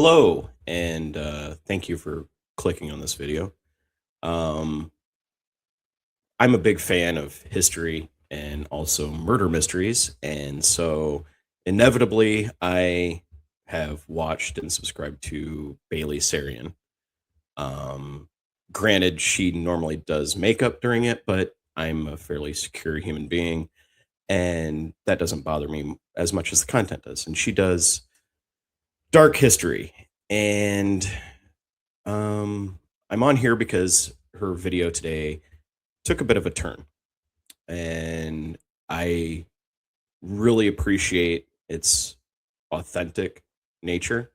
Hello, and thank you for clicking on this video. Um, I'm a big fan of history and also murder mysteries, and so inevitably I have watched and subscribed to Bailey Sarian. Um, Granted, she normally does makeup during it, but I'm a fairly secure human being, and that doesn't bother me as much as the content does. And she does dark history, and I'm on here because her video today took a bit of a turn, and I really appreciate its authentic nature.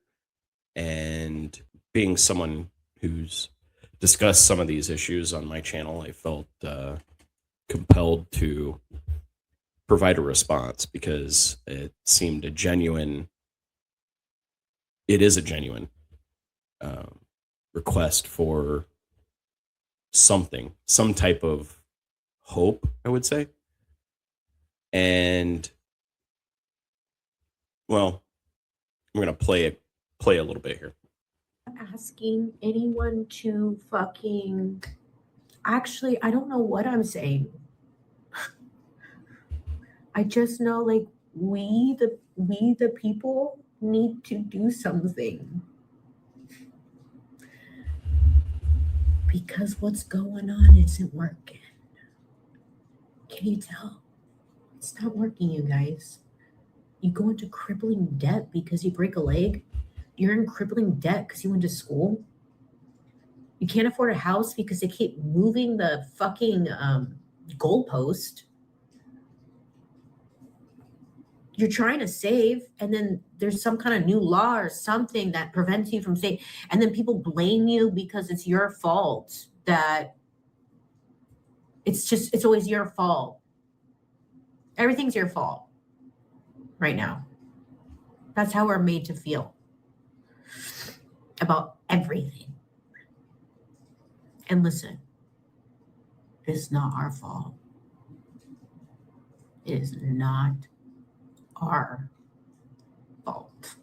And being someone who's discussed some of these issues on my channel, I felt compelled to provide a response because it is a genuine um, request for some type of hope, I would say. And well, I'm gonna play a little bit here. Asking anyone to fucking actually, I don't know what I'm saying. I just know like we the people need to do something because what's going on isn't working. Can you tell? It's not working, you guys. You go into crippling debt because you break a leg. You're in crippling debt because you went to school. You can't afford a house because they keep moving the fucking goalpost. You're trying to save, and then there's some kind of new law or something that prevents you from saving, and then people blame you because it's your fault. That it's always your fault. Everything's your fault right now. That's how we're made to feel about everything. And listen, it's not our fault. It is not our fault.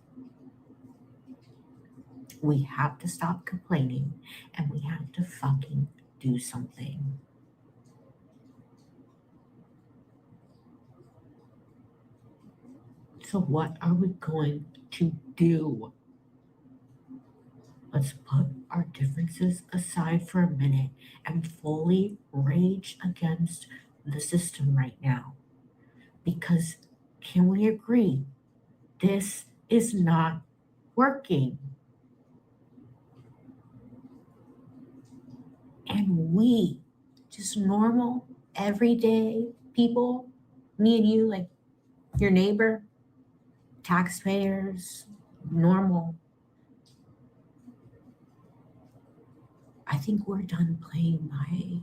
We have to stop complaining and we have to fucking do something. So, what are we going to do? Let's put our differences aside for a minute and fully rage against the system right now. Because, can we agree? This is not working. And we, just normal, everyday people, me and you, like your neighbor, taxpayers, normal, I think we're done playing by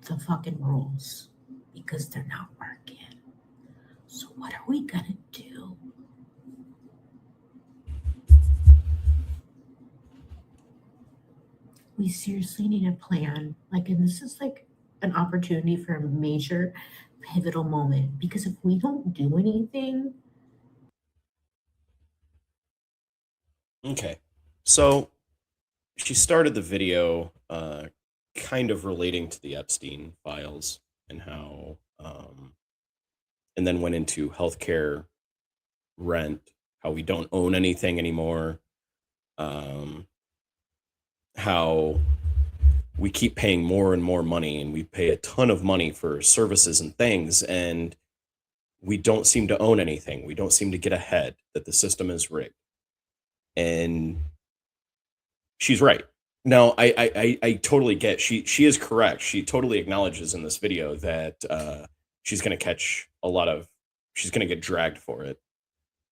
the fucking rules because they're not working. So, what are we gonna do? We seriously need a plan. Like, and this is like an opportunity for a major pivotal moment because if we don't do anything, Okay, so she started the video kind of relating to the Epstein files and how, and then went into healthcare, rent, how we don't own anything anymore, um, how we keep paying more and more money, and we pay a ton of money for services and things, and we don't seem to own anything. We don't seem to get ahead, that the system is rigged. And she's right. No, I totally get. She is correct. She totally acknowledges in this video that she's going to catch a lot of. She's going to get dragged for it.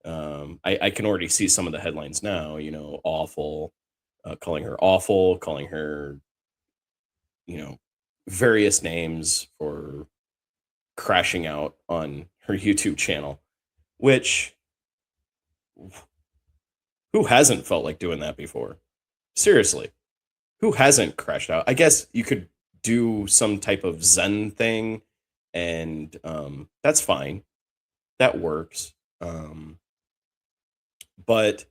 I can already see some of the headlines now. You know, awful, calling her, you know, various names for crashing out on her YouTube channel. Which, who hasn't felt like doing that before? Seriously, who hasn't crashed out? I guess you could do some type of Zen thing, and that's fine. That works. But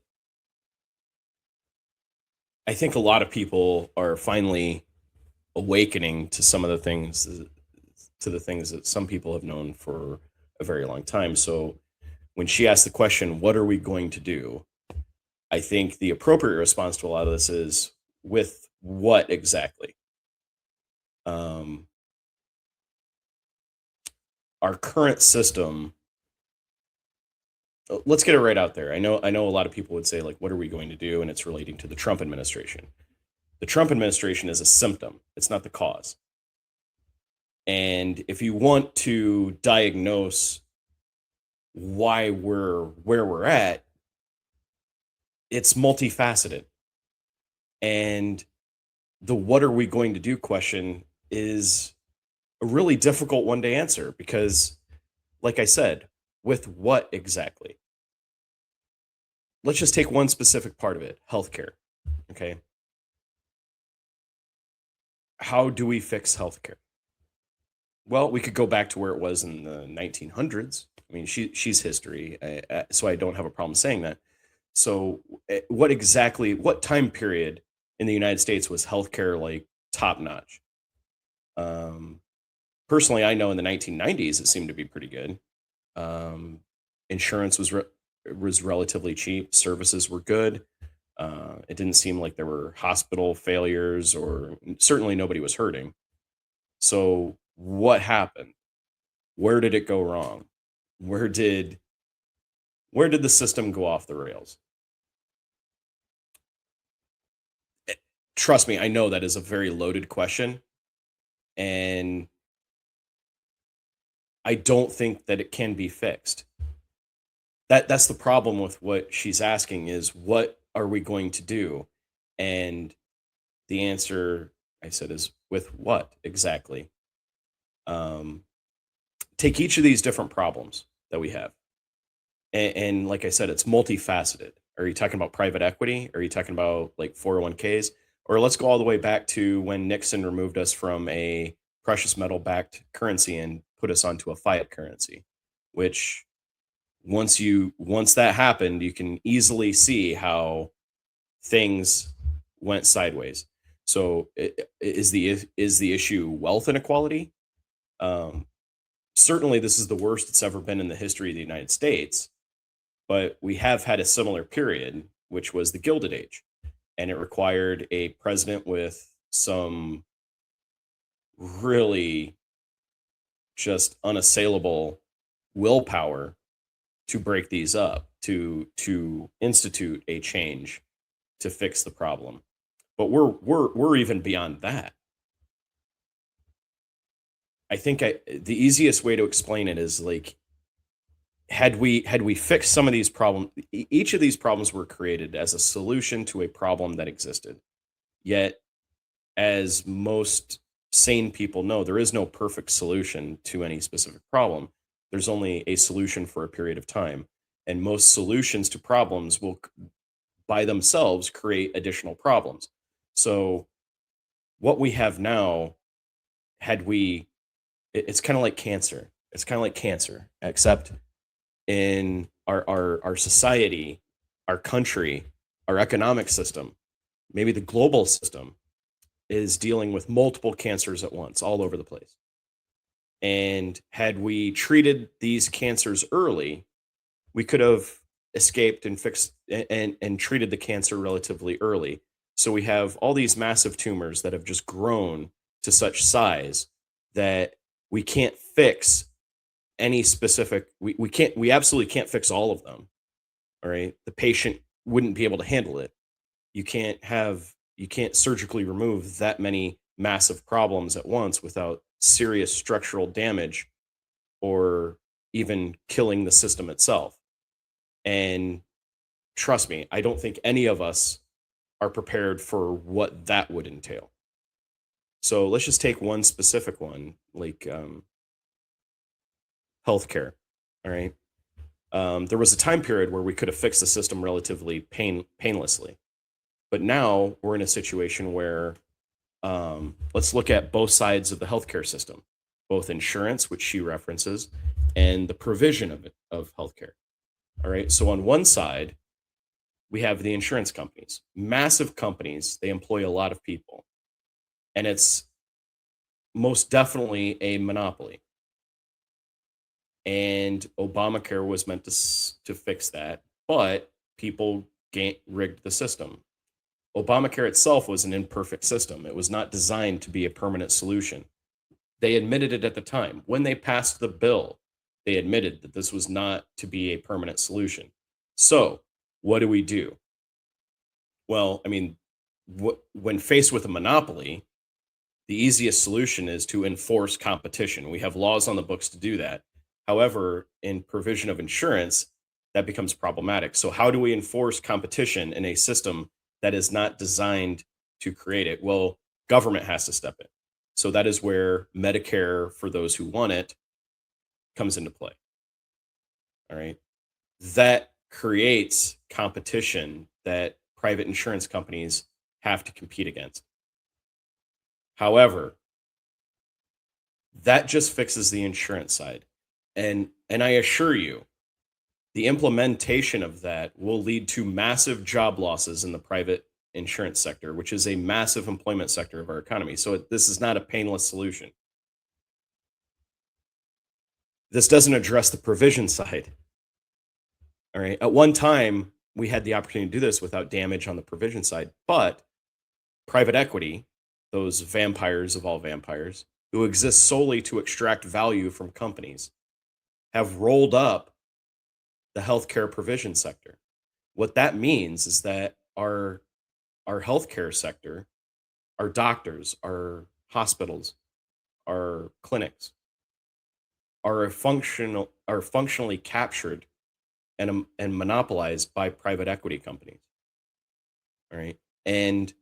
I think a lot of people are finally awakening to some of the things that some people have known for a very long time. So when she asked the question, what are we going to do? I think the appropriate response to a lot of this is, with what exactly? Um, our current system, let's get it right out there. I know a lot of people would say, like, what are we going to do? And it's relating to the Trump administration. The Trump administration is a symptom. It's not the cause. And if you want to diagnose why we're where we're at, it's multifaceted. And the what are we going to do question is a really difficult one to answer because, like I said, with what exactly? Let's just take one specific part of it, healthcare. Okay. How do we fix healthcare? Well, we could go back to where it was in the 1900s. I mean, she's history, so I don't have a problem saying that. So, what time period in the United States was healthcare like top notch? Um, Personally, I know in the 1990s it seemed to be pretty good. Um, Insurance was relatively cheap. Services were good. It didn't seem like there were hospital failures, or certainly nobody was hurting. So, what happened? Where did it go wrong? Where did where did the system go off the rails? Eh, Trust me, I know that is a very loaded question, and I don't think that it can be fixed. That's the problem with what she's asking, is what are we going to do? And the answer, I said, is with what exactly? Um, Take each of these different problems that we have. And like I said, it's multifaceted. Are you talking about private equity? Are you talking about like 401ks? Or let's go all the way back to when Nixon removed us from a precious metal backed currency and put us onto a fiat currency, which once that happened, you can easily see how things went sideways. So is the issue wealth inequality? Um, Certainly, this is the worst it's ever been in the history of the United States, but we have had a similar period, which was the Gilded Age, and it required a president with some really just unassailable willpower to break these up, to institute a change to fix the problem. But we're even beyond that. I think the easiest way to explain it is, like, had we fixed some of these problems, each of these problems were created as a solution to a problem that existed. Yet, as most sane people know, there is no perfect solution to any specific problem. There's only a solution for a period of time. And most solutions to problems will, by themselves, create additional problems. So, what we have now, had we, it's kind of like cancer. It's kind of like cancer, except in our society, our country, our economic system, maybe the global system is dealing with multiple cancers at once, all over the place. And had we treated these cancers early, we could have escaped and fixed and treated the cancer relatively early. So we have all these massive tumors that have just grown to such size that we can't fix any specific, we absolutely can't fix all of them. All right. The patient wouldn't be able to handle it. You can't surgically remove that many massive problems at once without serious structural damage, or even killing the system itself. And trust me, I don't think any of us are prepared for what that would entail. So let's just take one specific one, like healthcare. All right. There was a time period where we could have fixed the system relatively painlessly, but now we're in a situation where, let's look at both sides of the healthcare system, both insurance, which she references, and the provision of healthcare. All right. So on one side, we have the insurance companies, massive companies. They employ a lot of people, and it's most definitely a monopoly. And Obamacare was meant to fix that, but people rigged the system. Obamacare itself was an imperfect system. It was not designed to be a permanent solution. They admitted it at the time. When they passed the bill, they admitted that this was not to be a permanent solution. So, what do we do? Well, I mean, when faced with a monopoly, the easiest solution is to enforce competition. We have laws on the books to do that. However, in provision of insurance, that becomes problematic. So, how do we enforce competition in a system that is not designed to create it? Well, government has to step in. So, that is where Medicare for those who want it comes into play. All right. That creates competition that private insurance companies have to compete against. However, that just fixes the insurance side. And I assure you, the implementation of that will lead to massive job losses in the private insurance sector, which is a massive employment sector of our economy. So this is not a painless solution. This doesn't address the provision side. All right. At one time, we had the opportunity to do this without damage on the provision side, but private equity, those vampires of all vampires who exist solely to extract value from companies, have rolled up the healthcare provision sector. What that means is that our healthcare sector, our doctors, our hospitals, our clinics are functionally captured and monopolized by private equity companies. All right. And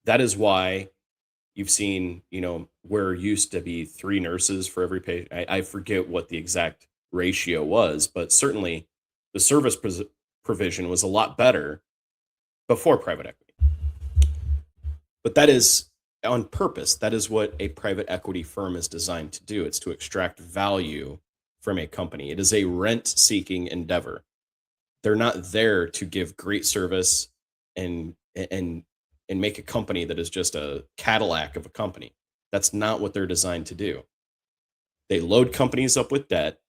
that is why you've seen, where used to be three nurses for every patient. I forget what the exact ratio was, but certainly the provision was a lot better before private equity. But that is on purpose. That is what a private equity firm is designed to do. It's to extract value from a company. It is a rent seeking endeavor. They're not there to give great service and and and make a company that is just a Cadillac of a company. That's not what they're designed to do. They load companies up with debt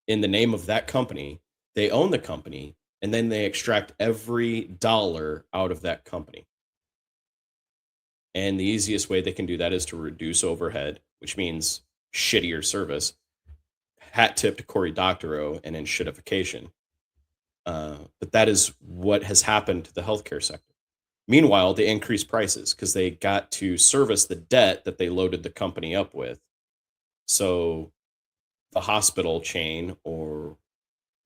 in the name of that company. They own the company, and then they extract every dollar out of that company. And the easiest way they can do that is to reduce overhead, which means shittier service. Hat tip to Cory Doctorow and in shitification. But that is what has happened to the healthcare sector. Meanwhile, they increase prices because they got to service the debt that they loaded the company up with. So the hospital chain or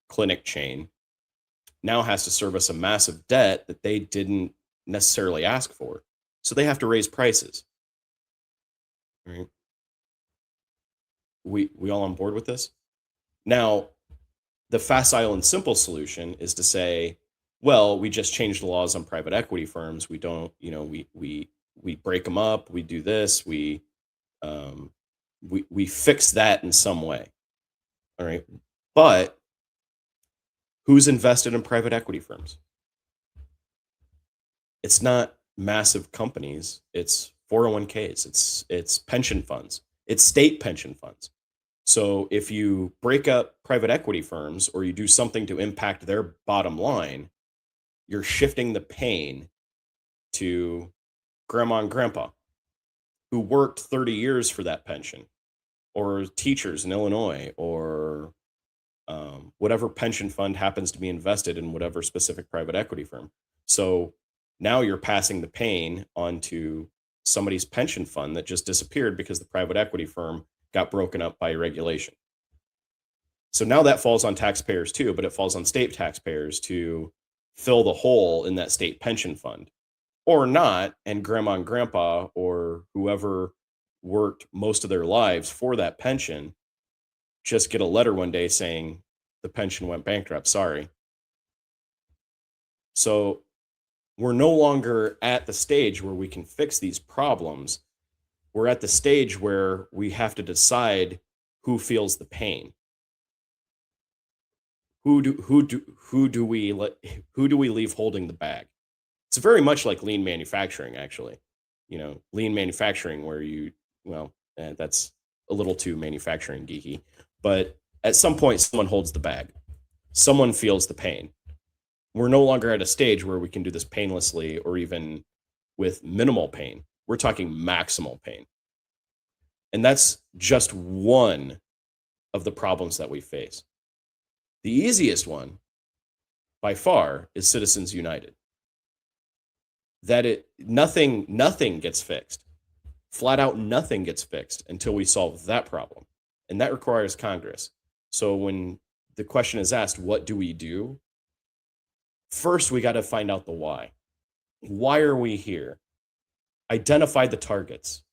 clinic chain now has to service a massive debt that they didn't necessarily ask for. So they have to raise prices. Right? We all on board with this? Now, the facile and simple solution is to say, well, we just change the laws on private equity firms. We don't, we break them up. We do this. Um, we fix that in some way. All right, but who's invested in private equity firms? It's not massive companies. It's 401ks. It's pension funds. It's state pension funds. So if you break up private equity firms or you do something to impact their bottom line, you're shifting the pain to grandma and grandpa who worked 30 years for that pension, or teachers in Illinois, or whatever pension fund happens to be invested in whatever specific private equity firm. So now you're passing the pain onto somebody's pension fund that just disappeared because the private equity firm got broken up by regulation. So now that falls on taxpayers too, but it falls on state taxpayers to fill the hole in that state pension fund, or not. And grandma and grandpa or whoever worked most of their lives for that pension just get a letter one day saying the pension went bankrupt. Sorry. So we're no longer at the stage where we can fix these problems. We're at the stage where we have to decide who feels the pain. who do we leave holding the bag? It's very much like lean manufacturing, actually. Lean manufacturing, where that's a little too manufacturing geeky, but at some point, someone holds the bag. Someone feels the pain. We're no longer at a stage where we can do this painlessly or even with minimal pain. We're talking maximal pain. And that's just one of the problems that we face. The easiest one, by far, is Citizens United. Nothing gets fixed. Flat out nothing gets fixed until we solve that problem. And that requires Congress. So when the question is asked, what do we do? First, we got to find out the why. Why are we here? Identify the targets.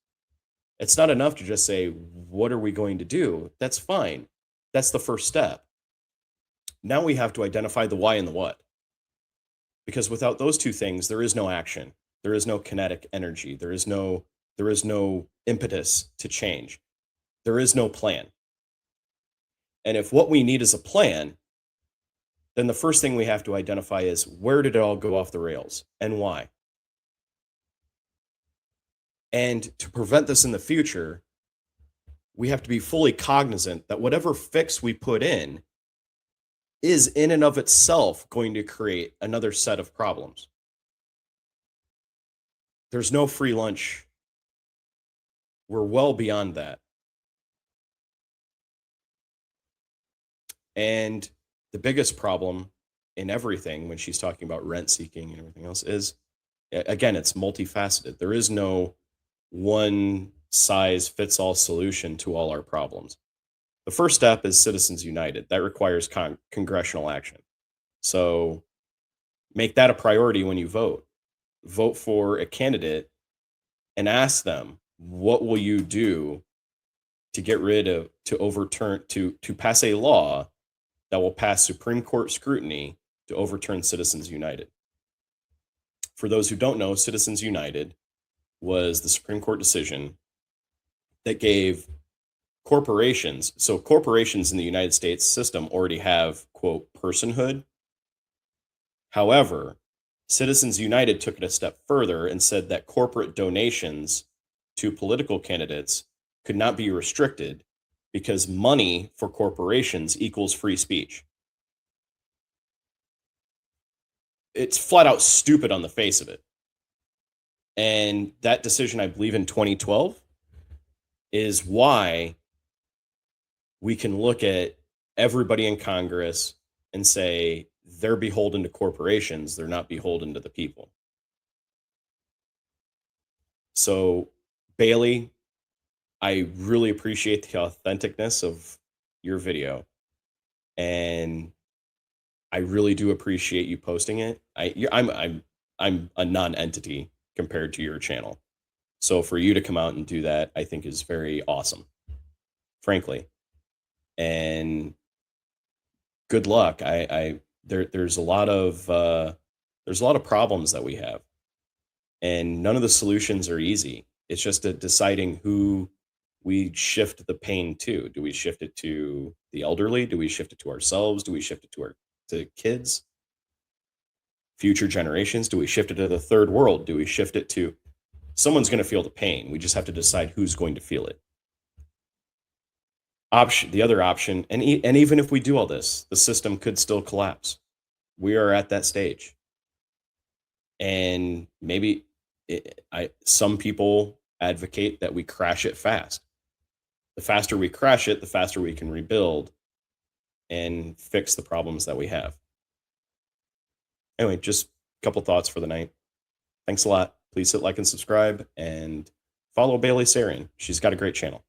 It's not enough to just say, what are we going to do? That's fine. That's the first step. Now we have to identify the why and the what. Because without those two things, there is no action. There is no kinetic energy. There is no impetus to change. There is no plan. And if what we need is a plan, then the first thing we have to identify is, where did it all go off the rails and why? And to prevent this in the future, we have to be fully cognizant that whatever fix we put in is in and of itself going to create another set of problems. There's no free lunch. We're well beyond that. And the biggest problem in everything when she's talking about rent seeking and everything else is, again, it's multifaceted. There is no one size fits all solution to all our problems. The first step is Citizens United. That requires congressional action. So make that a priority when you vote. Vote for a candidate and ask them, what will you do to get rid of, to overturn, to pass a law that will pass Supreme Court scrutiny to overturn Citizens United? For those who don't know, Citizens United was the Supreme Court decision that gave corporations, so corporations in the United States system already have, quote, personhood. However, Citizens United took it a step further and said that corporate donations to political candidates could not be restricted because money for corporations equals free speech. It's flat out stupid on the face of it. And that decision, I believe in 2012, is why we can look at everybody in Congress and say they're beholden to corporations, they're not beholden to the people. So, Bailey, I really appreciate the authenticness of your video, and I really do appreciate you posting it. I'm a non-entity compared to your channel. So for you to come out and do that, I think is very awesome, frankly. And good luck. There's a lot of problems that we have, and none of the solutions are easy. It's just deciding who we shift the pain to. Do we shift it to the elderly? Do we shift it to ourselves? Do we shift it to kids, future generations? Do we shift it to the third world? Do we shift it to someone's going to feel the pain? We just have to decide who's going to feel it. The other option, and even if we do all this, the system could still collapse. We are at that stage, and maybe some people advocate that we crash it fast. The faster we crash it, the faster we can rebuild and fix the problems that we have. Anyway, just a couple thoughts for the night. Thanks a lot. Please hit like and subscribe, and follow Bailey Sarian. She's got a great channel.